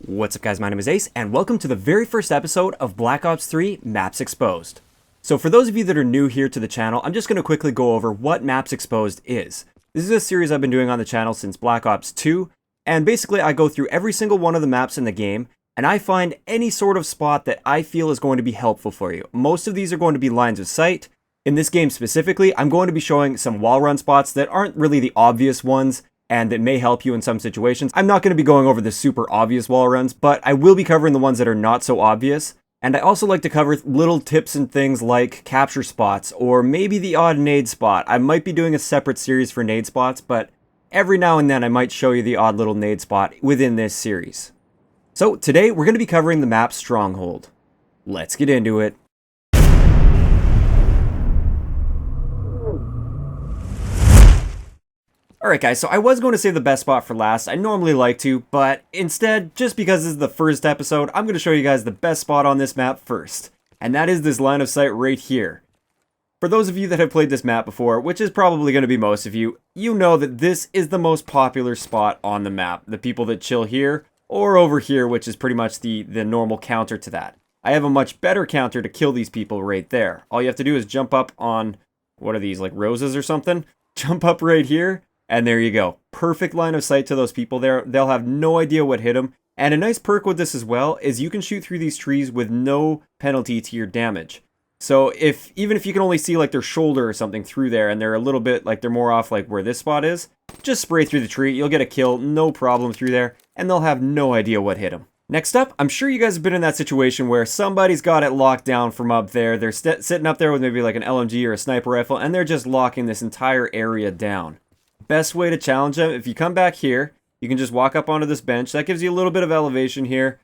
What's up guys, my name is Ace, and welcome to the very first episode of Black Ops 3 Maps Exposed. So for those of you that are new here to the channel, I'm just going to quickly go over what Maps Exposed is. This is a series I've been doing on the channel since Black Ops 2, and basically I go through every single one of the maps in the game, and I find any sort of spot that I feel is going to be helpful for you. Most of these are going to be lines of sight. In this game specifically, I'm going to be showing some wall run spots that aren't really the obvious ones, and it may help you in some situations. I'm not going to be going over the super obvious wall runs, but I will be covering the ones that are not so obvious. And I also like to cover little tips and things like capture spots, or maybe the odd nade spot. I might be doing a separate series for nade spots, but every now and then I might show you the odd little nade spot within this series. So today we're going to be covering the map Stronghold. Let's get into it. Alright guys, so I was going to save the best spot for last. I normally like to, but instead, just because this is the first episode, I'm going to show you guys the best spot on this map first. And that is this line of sight right here. For those of you that have played this map before, which is probably going to be most of you, you know that this is the most popular spot on the map. The people that chill here, or over here, which is pretty much the normal counter to that. I have a much better counter to kill these people right there. All you have to do is jump up on, what are these, like roses or something? Jump up right here. And there you go. Perfect line of sight to those people there. They'll have no idea what hit them. And a nice perk with this as well is you can shoot through these trees with no penalty to your damage. So even if you can only see like their shoulder or something through there and they're a little bit like they're more off like where this spot is, just spray through the tree. You'll get a kill, no problem through there, and they'll have no idea what hit them. Next up, I'm sure you guys have been in that situation where somebody's got it locked down from up there. They're sitting up there with maybe like an LMG or a sniper rifle, and they're just locking this entire area down. Best way to challenge them, if you come back here, you can just walk up onto this bench. That gives you a little bit of elevation here.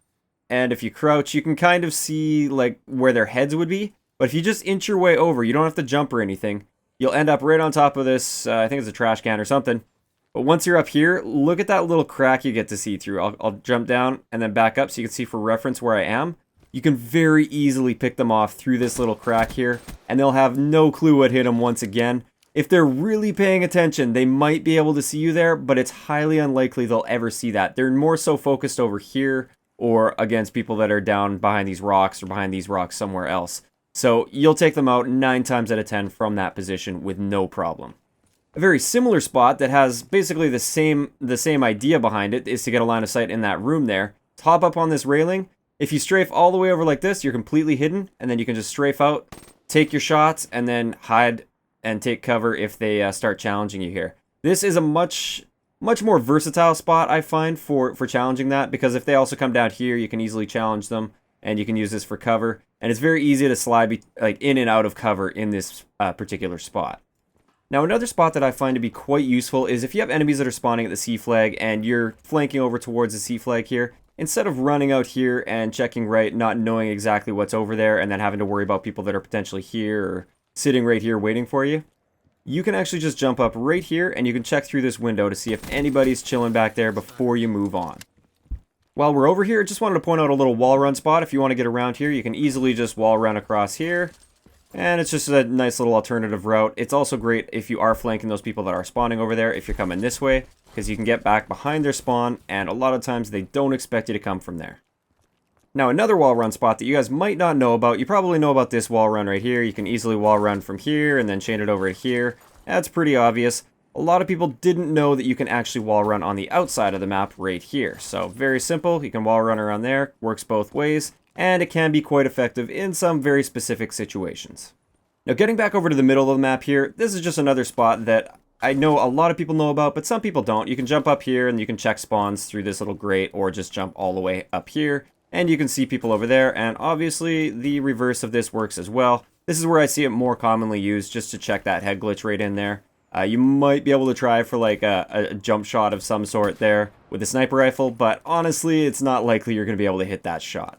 And if you crouch, you can kind of see like where their heads would be. But if you just inch your way over, you don't have to jump or anything. You'll end up right on top of this, I think it's a trash can or something. But once you're up here, look at that little crack you get to see through. I'll jump down and then back up so you can see for reference where I am. You can very easily pick them off through this little crack here. And they'll have no clue what hit them once again. If they're really paying attention, they might be able to see you there, but it's highly unlikely they'll ever see that. They're more so focused over here or against people that are down behind these rocks or behind these rocks somewhere else. So you'll take them out 9 times out of 10 from that position with no problem. A very similar spot that has basically the same idea behind it is to get a line of sight in that room there. Hop up on this railing. If you strafe all the way over like this, you're completely hidden, and then you can just strafe out, take your shots, and then hide and take cover if they start challenging you here. This is a much more versatile spot, I find, for challenging that, because if they also come down here, you can easily challenge them, and you can use this for cover. And it's very easy to slide like in and out of cover in this particular spot. Now, another spot that I find to be quite useful is if you have enemies that are spawning at the C flag and you're flanking over towards the C flag here, instead of running out here and checking right, not knowing exactly what's over there, and then having to worry about people that are potentially here or sitting right here waiting for you, you can actually just jump up right here and you can check through this window to see if anybody's chilling back there before you move on. While we're over here, I just wanted to point out a little wall run spot. If you want to get around here, you can easily just wall run across here, and it's just a nice little alternative route. It's also great if you are flanking those people that are spawning over there if you're coming this way, because you can get back behind their spawn, and a lot of times they don't expect you to come from there. Now, another wall run spot that you guys might not know about, you probably know about this wall run right here. You can easily wall run from here and then chain it over here. That's pretty obvious. A lot of people didn't know that you can actually wall run on the outside of the map right here. So very simple, you can wall run around there, works both ways, and it can be quite effective in some very specific situations. Now, getting back over to the middle of the map here, this is just another spot that I know a lot of people know about, but some people don't. You can jump up here and you can check spawns through this little grate, or just jump all the way up here. And you can see people over there, and obviously the reverse of this works as well. This is where I see it more commonly used, just to check that head glitch right in there. You might be able to try for like a jump shot of some sort there with a sniper rifle, but honestly, it's not likely you're going to be able to hit that shot.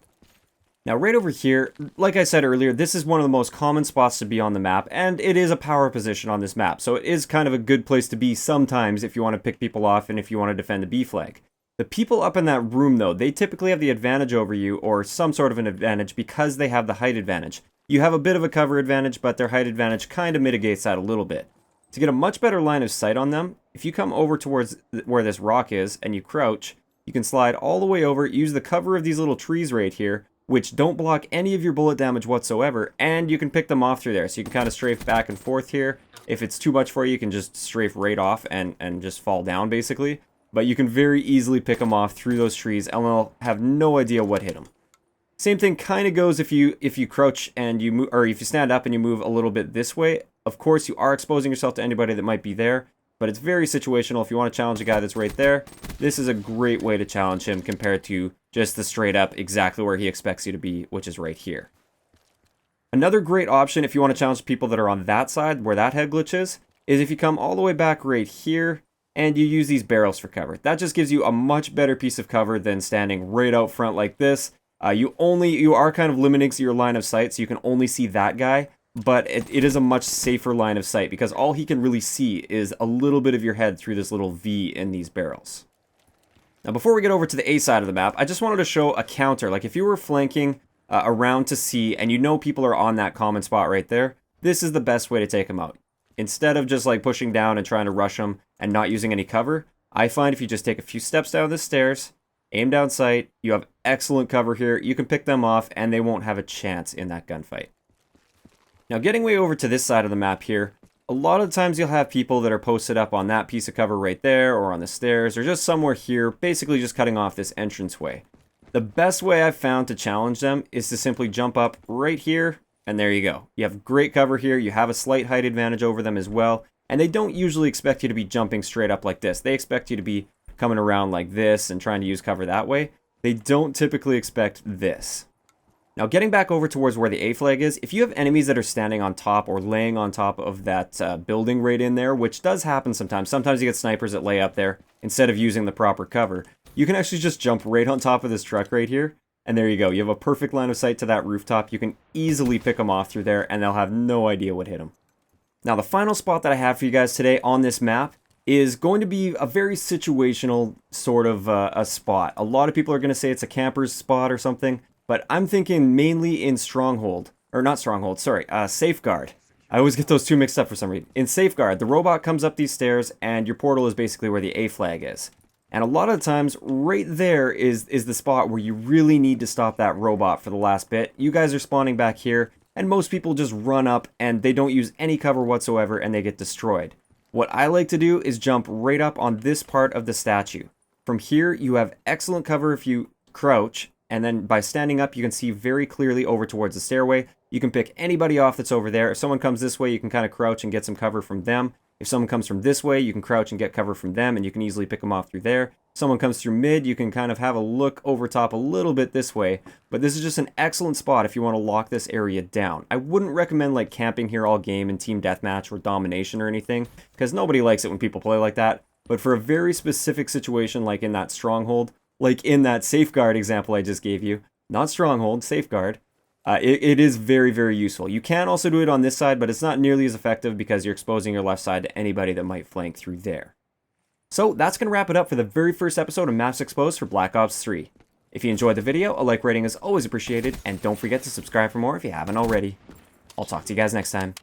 Now, right over here, like I said earlier, this is one of the most common spots to be on the map, and it is a power position on this map, so it is kind of a good place to be sometimes if you want to pick people off and if you want to defend the B flag. The people up in that room, though, they typically have the advantage over you, or some sort of an advantage, because they have the height advantage. You have a bit of a cover advantage, but their height advantage kind of mitigates that a little bit. To get a much better line of sight on them, if you come over towards where this rock is, and you crouch, you can slide all the way over, use the cover of these little trees right here, which don't block any of your bullet damage whatsoever, and you can pick them off through there. So you can kind of strafe back and forth here. If it's too much for you, you can just strafe right off and just fall down, basically. But you can very easily pick them off through those trees, and they'll have no idea what hit them. Same thing kind of goes if you crouch and you move, or if you stand up and you move a little bit this way. Of course, you are exposing yourself to anybody that might be there, but it's very situational. If you want to challenge a guy that's right there, this is a great way to challenge him compared to just the straight up exactly where he expects you to be, which is right here. Another great option if you want to challenge people that are on that side where that head glitch is if you come all the way back right here and you use these barrels for cover. That just gives you a much better piece of cover than standing right out front like this. You are kind of limiting your line of sight, so you can only see that guy, but it is a much safer line of sight because all he can really see is a little bit of your head through this little V in these barrels. Now, before we get over to the A side of the map, I just wanted to show a counter. Like if you were flanking around to C and you know people are on that common spot right there, this is the best way to take them out. Instead of just like pushing down and trying to rush them and not using any cover, I find if you just take a few steps down the stairs, aim down sight, you have excellent cover here. You can pick them off and they won't have a chance in that gunfight. Now, getting way over to this side of the map here, a lot of times you'll have people that are posted up on that piece of cover right there or on the stairs or just somewhere here, basically just cutting off this entranceway. The best way I've found to challenge them is to simply jump up right here, and there you go. You have great cover here, you have a slight height advantage over them as well, and they don't usually expect you to be jumping straight up like this. They expect you to be coming around like this and trying to use cover that way. They don't typically expect this. Now, getting back over towards where the A flag is, if you have enemies that are standing on top or laying on top of that building right in there, which does happen sometimes. Sometimes you get snipers that lay up there instead of using the proper cover. You can actually just jump right on top of this truck right here, and there you go. You have a perfect line of sight to that rooftop. You can easily pick them off through there, and they'll have no idea what hit them. Now, the final spot that I have for you guys today on this map is going to be a very situational sort of a spot. A lot of people are going to say it's a camper's spot or something, but I'm thinking mainly in Stronghold, or not Stronghold, sorry, Safeguard. I always get those two mixed up for some reason. In Safeguard, the robot comes up these stairs, and your portal is basically where the A flag is. And a lot of times, right there is the spot where you really need to stop that robot for the last bit. You guys are spawning back here, and most people just run up, and they don't use any cover whatsoever, and they get destroyed. What I like to do is jump right up on this part of the statue. From here, you have excellent cover if you crouch, and then by standing up, you can see very clearly over towards the stairway. You can pick anybody off that's over there. If someone comes this way, you can kind of crouch and get some cover from them. If someone comes from this way, you can crouch and get cover from them, and you can easily pick them off through there. If someone comes through mid, you can kind of have a look over top a little bit this way, but this is just an excellent spot if you want to lock this area down. I wouldn't recommend like camping here all game in team deathmatch or domination or anything, because nobody likes it when people play like that, but for a very specific situation like in that Stronghold, like in that Safeguard example I just gave you, not Stronghold, Safeguard, it is very, very useful. You can also do it on this side, but it's not nearly as effective because you're exposing your left side to anybody that might flank through there. So that's going to wrap it up for the very first episode of Maps Exposed for Black Ops 3. If you enjoyed the video, a like rating is always appreciated, and don't forget to subscribe for more if you haven't already. I'll talk to you guys next time.